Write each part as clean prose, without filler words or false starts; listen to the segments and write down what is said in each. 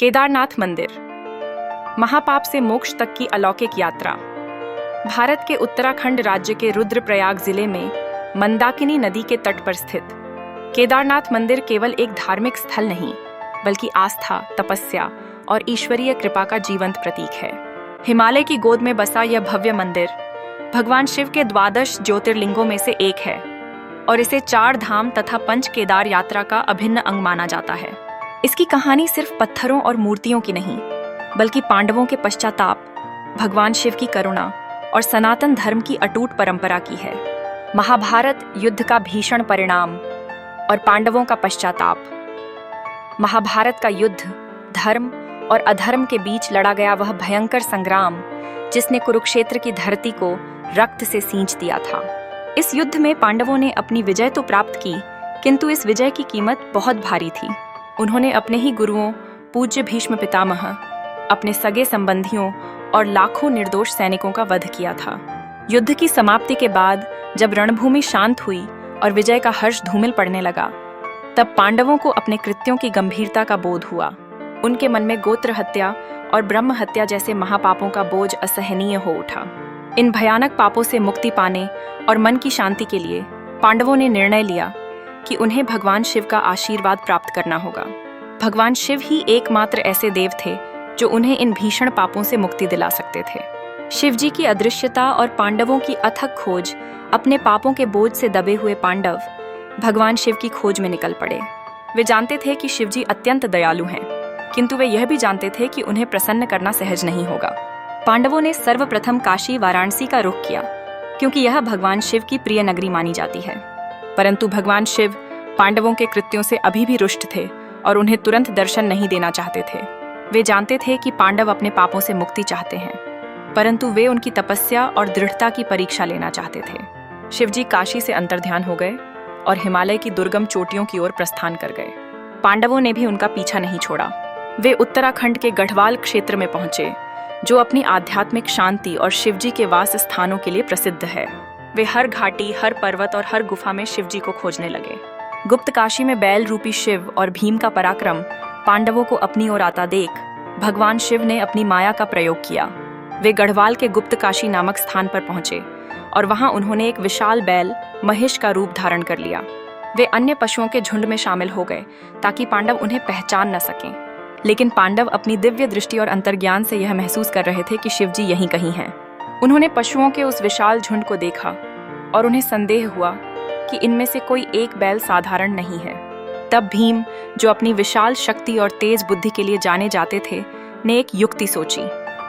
केदारनाथ मंदिर, महापाप से मोक्ष तक की अलौकिक यात्रा। भारत के उत्तराखंड राज्य के रुद्रप्रयाग जिले में मंदाकिनी नदी के तट पर स्थित केदारनाथ मंदिर केवल एक धार्मिक स्थल नहीं, बल्कि आस्था, तपस्या और ईश्वरीय कृपा का जीवंत प्रतीक है। हिमालय की गोद में बसा यह भव्य मंदिर भगवान शिव के 12 ज्योतिर्लिंगों में से एक है और इसे 4 धाम तथा पंच केदार यात्रा का अभिन्न अंग माना जाता है। इसकी कहानी सिर्फ पत्थरों और मूर्तियों की नहीं, बल्कि पांडवों के पश्चाताप, भगवान शिव की करुणा और सनातन धर्म की अटूट परंपरा की है। महाभारत युद्ध का भीषण परिणाम और पांडवों का पश्चाताप। महाभारत का युद्ध धर्म और अधर्म के बीच लड़ा गया वह भयंकर संग्राम जिसने कुरुक्षेत्र की धरती को रक्त से सींच दिया था। इस युद्ध में पांडवों ने अपनी विजय तो प्राप्त की, किंतु इस विजय की कीमत बहुत भारी थी। उन्होंने अपने ही गुरुओं, पूज्य भीष्म पितामह, अपने सगे संबंधियों और लाखों निर्दोष सैनिकों का वध किया था। युद्ध की समाप्ति के बाद जब रणभूमि शांत हुई और विजय का हर्ष धूमिल पड़ने लगा, तब पांडवों को अपने कृत्यों की गंभीरता का बोध हुआ। उनके मन में गोत्र हत्या और ब्रह्म हत्या जैसे महापापों का बोझ असहनीय हो उठा। इन भयानक पापों से मुक्ति पाने और मन की शांति के लिए पांडवों ने निर्णय लिया कि उन्हें भगवान शिव का आशीर्वाद प्राप्त करना होगा। भगवान शिव ही एकमात्र ऐसे देव थे जो उन्हें इन भीषण पापों से मुक्ति दिला सकते थे। शिव जी की अदृश्यता और पांडवों की अथक खोज, अपने पापों के बोझ से दबे हुए पांडव भगवान शिव की खोज में निकल पड़े। वे जानते थे कि शिव जी अत्यंत दयालु हैं, किंतु वे यह भी जानते थे कि उन्हें प्रसन्न करना सहज नहीं होगा। पांडवों ने सर्वप्रथम काशी वाराणसी का रुख किया, क्योंकि यह भगवान शिव की प्रिय नगरी मानी जाती है। परंतु भगवान शिव पांडवों के कृत्यों से अभी भी रुष्ट थे और उन्हें तुरंत दर्शन नहीं देना चाहते थे। वे जानते थे कि पांडव अपने पापों से मुक्ति चाहते हैं, परंतु वे उनकी तपस्या और दृढ़ता की परीक्षा लेना चाहते थे। शिवजी काशी से अंतर्ध्यान हो गए और हिमालय की दुर्गम चोटियों की ओर प्रस्थान कर गए। पांडवों ने भी उनका पीछा नहीं छोड़ा। वे उत्तराखंड के गढ़वाल क्षेत्र में पहुंचे, जो अपनी आध्यात्मिक शांति और शिवजी के वास स्थानों के लिए प्रसिद्ध है। वे हर घाटी, हर पर्वत और हर गुफा में शिवजी को खोजने लगे। गुप्त काशी में बैल रूपी शिव और भीम का पराक्रम पांडवों को अपनी ओर आता देख भगवान शिव ने अपनी माया का प्रयोग किया। वे गढ़वाल के गुप्त काशी नामक स्थान पर पहुंचे और वहां उन्होंने एक विशाल बैल महिष का रूप धारण कर लिया। वे अन्य पशुओं के झुंड में शामिल हो गए ताकि पांडव उन्हें पहचान न सकें। लेकिन पांडव अपनी दिव्य दृष्टि और अंतर्ज्ञान से यह महसूस कर रहे थे कि शिवजी यहीं कहीं हैं। उन्होंने पशुओं के उस विशाल झुंड को देखा और उन्हें संदेह हुआ कि इनमें से कोई एक बैल साधारण नहीं है। तब भीम, जो अपनी विशाल शक्ति और तेज बुद्धि के लिए जाने जाते थे, ने एक युक्ति सोची।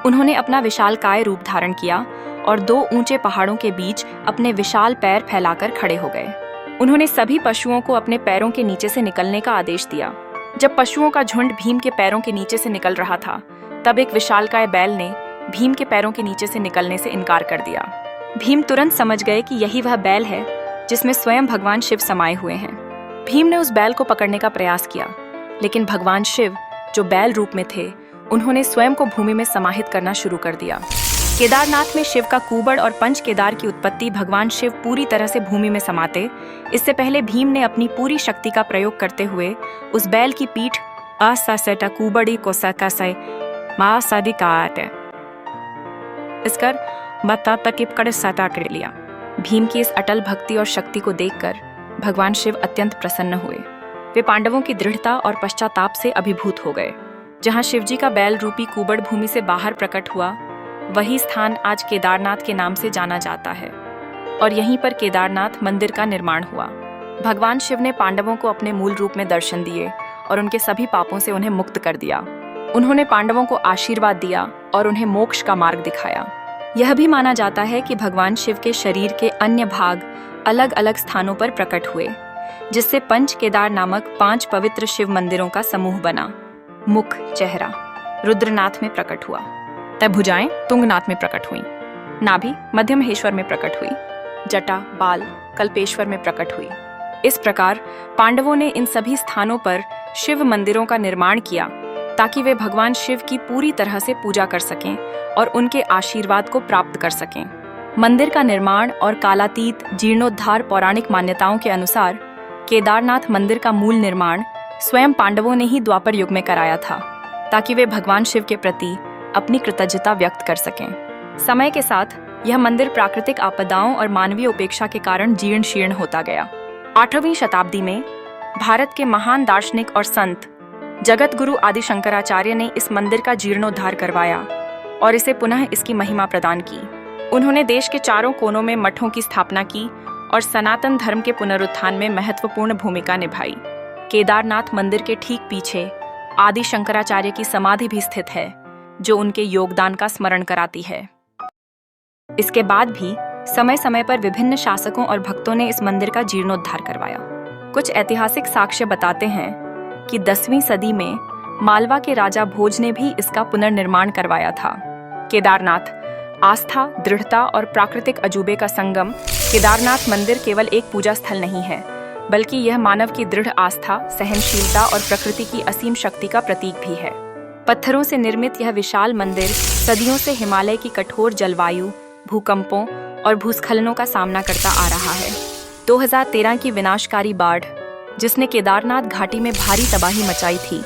उन्होंने अपना विशालकाय रूप धारण किया और 2 ऊंचे पहाड़ों के बीच अपने विशाल पैर फैलाकर खड़े हो गए। उन्होंने सभी पशुओं को अपने पैरों के नीचे से निकलने का आदेश दिया। जब पशुओं का झुंड भीम के पैरों के नीचे से निकल रहा था, तब एक विशालकाय बैल ने भीम के पैरों के नीचे से निकलने से इनकार कर दिया। भीम तुरंत समझ गए कि यही वह बैल है जिसमें स्वयं भगवान शिव समाये हुए हैं। भीम ने उस बैल को पकड़ने का प्रयास किया, लेकिन भगवान शिव, जो बैल रूप में थे, उन्होंने स्वयं को भूमि में समाहित करना शुरू कर दिया। केदारनाथ में शिव का कुबड़ और पंच केदार की उत्पत्ति भगवान शिव पूरी तरह से भूमि में समाते, इससे पहले भीम ने अपनी पूरी शक्ति का प्रयोग करते हुए उस बैल की पीठ अससटा कुबड़ी को सकसय मा सदी काटे इसकर मता तकिप कर सटा कर लिया। भीम की इस अटल भक्ति और शक्ति को देखकर भगवान शिव अत्यंत प्रसन्न हुए। वे पांडवों की दृढ़ता और पश्चाताप से अभिभूत हो गए। जहां शिवजी का बैल रूपी कुबड़ भूमि से बाहर प्रकट हुआ, वही स्थान आज केदारनाथ के नाम से जाना जाता है और यहीं पर केदारनाथ मंदिर का निर्माण हुआ। भगवान शिव ने पांडवों को अपने मूल रूप में दर्शन दिए और उनके सभी पापों से उन्हें मुक्त कर दिया। उन्होंने पांडवों को आशीर्वाद दिया और उन्हें मोक्ष का मार्ग दिखाया। यह भी माना जाता है कि भगवान शिव के शरीर के अन्य भाग अलग अलग स्थानों पर प्रकट हुए, जिससे पंच केदार नामक 5 पवित्र शिव मंदिरों का समूह बना। मुख, चेहरा रुद्रनाथ में प्रकट हुआ, तब भुजाएं तुंगनाथ में प्रकट हुई, नाभि मध्य महेश्वर में प्रकट हुई, जटा, बाल कल्पेश्वर में प्रकट हुई। इस प्रकार पांडवों ने इन सभी स्थानों पर शिव मंदिरों का निर्माण किया ताकि वे भगवान शिव की पूरी तरह से पूजा कर सकें और उनके आशीर्वाद को प्राप्त कर सकें। मंदिर का निर्माण और कालातीत जीर्णोद्धार पौराणिक मान्यताओं के अनुसार केदारनाथ मंदिर का मूल निर्माण स्वयं पांडवों ने ही द्वापर युग में कराया था। ताकि वे भगवान शिव के प्रति अपनी कृतज्ञता व्यक्त कर सकें। समय के साथ यह मंदिर प्राकृतिक आपदाओं और मानवीय उपेक्षा के कारण जीर्ण शीर्ण होता गया। 8वीं शताब्दी में भारत के महान दार्शनिक और संत जगत गुरु आदि शंकराचार्य ने इस मंदिर का जीर्णोद्धार करवाया और इसे पुनः इसकी महिमा प्रदान की। उन्होंने देश के चारों कोनों में मठों की स्थापना की और सनातन धर्म के पुनरुत्थान में महत्वपूर्ण भूमिका निभाई। केदारनाथ मंदिर के ठीक पीछे आदि शंकराचार्य की समाधि भी स्थित है, जो उनके योगदान का स्मरण कराती है। इसके बाद भी समय समय पर विभिन्न शासकों और भक्तों ने इस मंदिर का जीर्णोद्धार करवाया। कुछ ऐतिहासिक साक्ष्य बताते हैं कि 10वीं सदी में मालवा के राजा भोज ने भी इसका पुनर्निर्माण करवाया था। केदारनाथ आस्था, दृढ़ता और प्राकृतिक अजूबे का संगम। केदारनाथ मंदिर केवल एक पूजा स्थल नहीं है, बल्कि यह मानव की दृढ़ आस्था, सहनशीलता और प्रकृति की असीम शक्ति का प्रतीक भी है। पत्थरों से निर्मित यह विशाल मंदिर सदियों से हिमालय की कठोर जलवायु, भूकंपों और भूस्खलनों का सामना करता आ रहा है। 2013 की विनाशकारी बाढ़, जिसने केदारनाथ घाटी में भारी तबाही मचाई थी,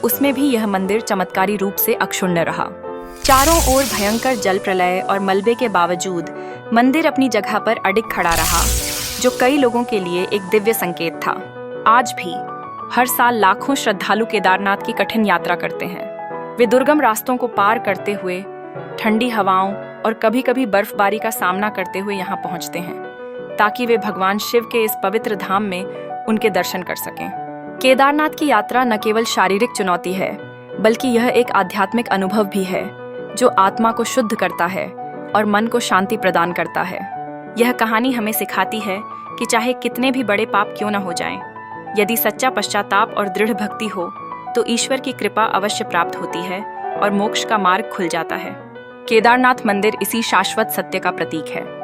उसमें भी यह मंदिर चमत्कारी रूप से अक्षुण्ण रहा। चारों ओर भयंकर जल प्रलय और मलबे के बावजूद मंदिर अपनी जगह पर अडिग खड़ा रहा, जो कई लोगों के लिए एक दिव्य संकेत था। आज भी हर साल लाखों श्रद्धालु केदारनाथ की कठिन यात्रा करते हैं। वे दुर्गम रास्तों को पार करते हुए, ठंडी हवाओं और कभी-कभी बर्फबारी का सामना करते हुए यहाँ पहुँचते हैं, ताकि वे भगवान शिव के इस पवित्र धाम में उनके दर्शन कर सकें। केदारनाथ की यात्रा न केवल शारीरिक चुनौती है, बल्कि यह एक आध्यात्मिक अनुभव भी है, जो आत्मा को शुद्ध करता है और मन को शांति प्रदान करता है। यह कहानी हमें सिखाती है कि चाहे कितने भी बड़े पाप क्यों न हो जाएं, यदि सच्चा पश्चाताप और दृढ़ भक्ति हो, तो ईश्वर की कृपा अवश्य प्राप्त होती है और मोक्ष का मार्ग खुल जाता है। केदारनाथ मंदिर इसी शाश्वत सत्य का प्रतीक है।